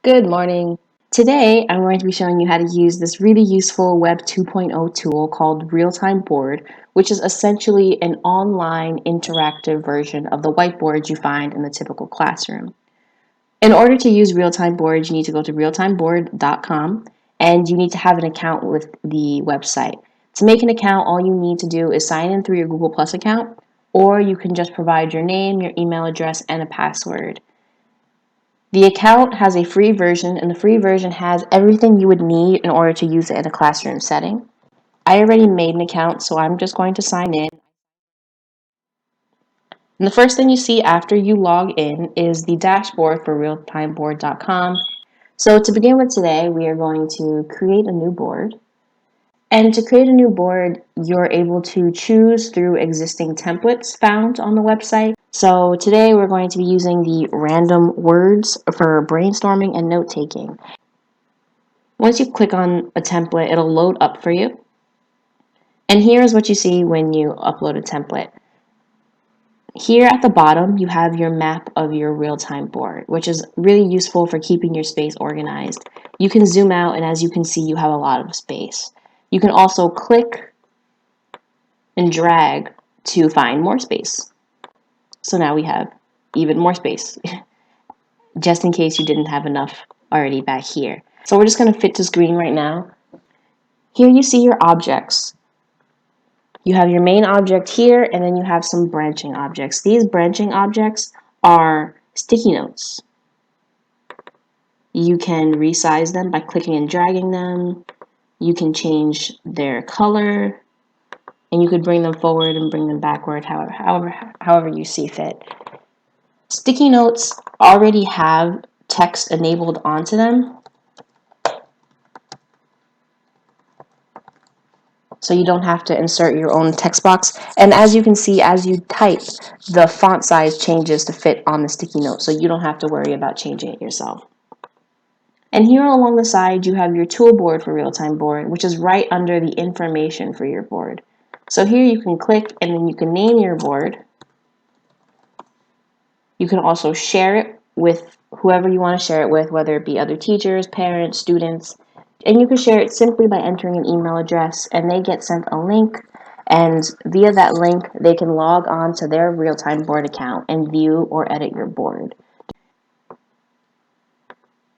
Good morning. Today, I'm going to be showing you how to use this really useful Web 2.0 tool called RealtimeBoard, which is essentially an online interactive version of the whiteboards you find in the typical classroom. In order to use RealtimeBoard, you need to go to RealtimeBoard.com and you need to have an account with the website. To make an account, all you need to do is sign in through your Google Plus account, or you can just provide your name, your email address, and a password. The account has a free version, and the free version has everything you would need in order to use it in a classroom setting. I already made an account, so I'm just going to sign in. And the first thing you see after you log in is the dashboard for realtimeboard.com. So to begin with today, we are going to create a new board. And to create a new board, you're able to choose through existing templates found on the website. So today we're going to be using the random words for brainstorming and note-taking. Once you click on a template, it'll load up for you. And here's what you see when you upload a template. Here at the bottom, you have your map of your real-time board, which is really useful for keeping your space organized. You can zoom out, and as you can see, you have a lot of space. You can also click and drag to find more space. So now we have even more space, just in case you didn't have enough already back here. So we're just going to fit to screen right now. Here you see your objects. You have your main object here, and then you have some branching objects. These branching objects are sticky notes. You can resize them by clicking and dragging them. You can change their color, and you could bring them forward and bring them backward, however you see fit. Sticky notes already have text enabled onto them, so you don't have to insert your own text box. And as you can see, as you type, the font size changes to fit on the sticky note, so you don't have to worry about changing it yourself. And here along the side, you have your toolboard for RealtimeBoard, which is right under the information for your board. So here you can click and then you can name your board. You can also share it with whoever you want to share it with, whether it be other teachers, parents, students. And you can share it simply by entering an email address, and they get sent a link, and via that link they can log on to their RealtimeBoard account and view or edit your board.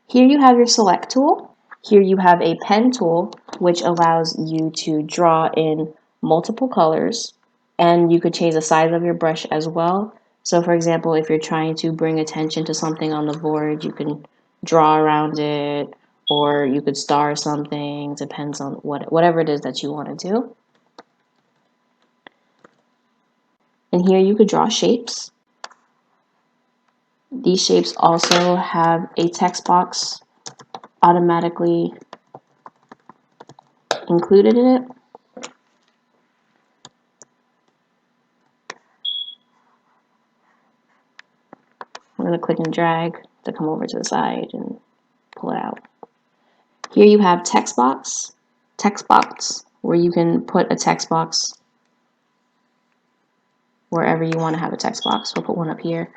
Here you have your select tool. Here you have a pen tool, which allows you to draw in multiple colors, and you could change the size of your brush as well. So for example, if you're trying to bring attention to something on the board, you can draw around it, or you could star something. Depends on whatever it is that you want to do. And here you could draw shapes. These shapes also have a text box automatically included in it. I'm going to click and drag to come over to the side and pull it out. Here you have text box, where you can put a text box wherever you want to have a text box. We'll put one up here.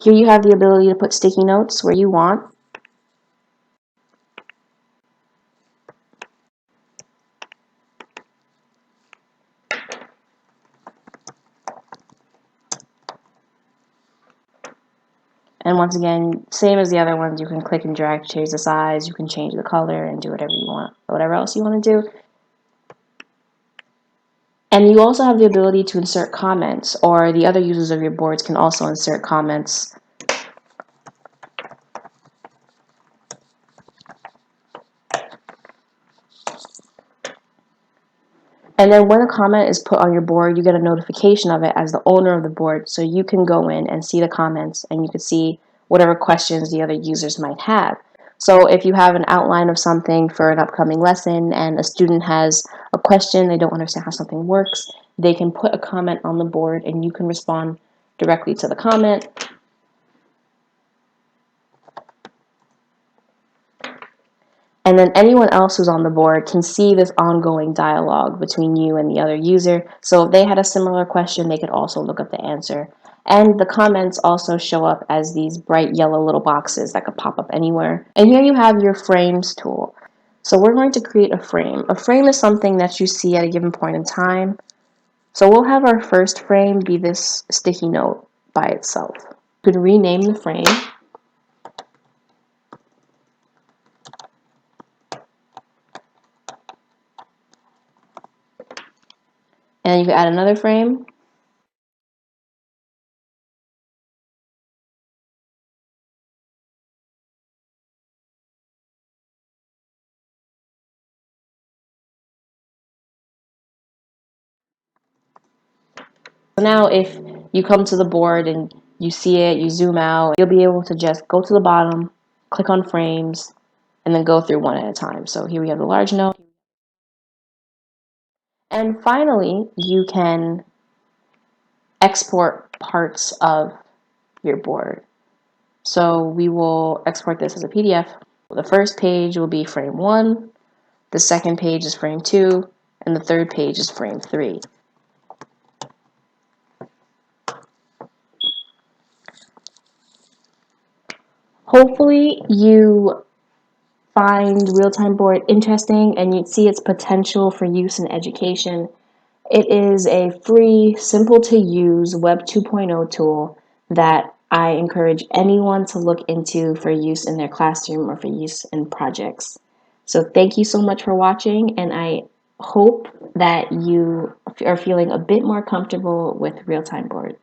Here you have the ability to put sticky notes where you want. And once again, same as the other ones, you can click and drag to change the size, you can change the color and do whatever you want, whatever else you want to do. And you also have the ability to insert comments, or the other users of your boards can also insert comments. And then when a comment is put on your board, you get a notification of it as the owner of the board, so you can go in and see the comments, and you can see whatever questions the other users might have. So if you have an outline of something for an upcoming lesson and a student has a question, they don't understand how something works, they can put a comment on the board and you can respond directly to the comment. And then anyone else who's on the board can see this ongoing dialogue between you and the other user. So if they had a similar question, they could also look up the answer. And the comments also show up as these bright yellow little boxes that could pop up anywhere. And here you have your frames tool. So we're going to create a frame. A frame is something that you see at a given point in time. So we'll have our first frame be this sticky note by itself. You could rename the frame. And you can add another frame. So now if you come to the board and you see it, you zoom out, you'll be able to just go to the bottom, click on frames, and then go through one at a time. So here we have the large note. And finally, you can export parts of your board. So we will export this as a PDF. The first page will be frame 1, the second page is frame 2, and the third page is frame 3. Hopefully you find RealtimeBoard interesting and you see its potential for use in education. It is a free, simple to use Web 2.0 tool that I encourage anyone to look into for use in their classroom or for use in projects. So thank you so much for watching, and I hope that you are feeling a bit more comfortable with RealtimeBoard.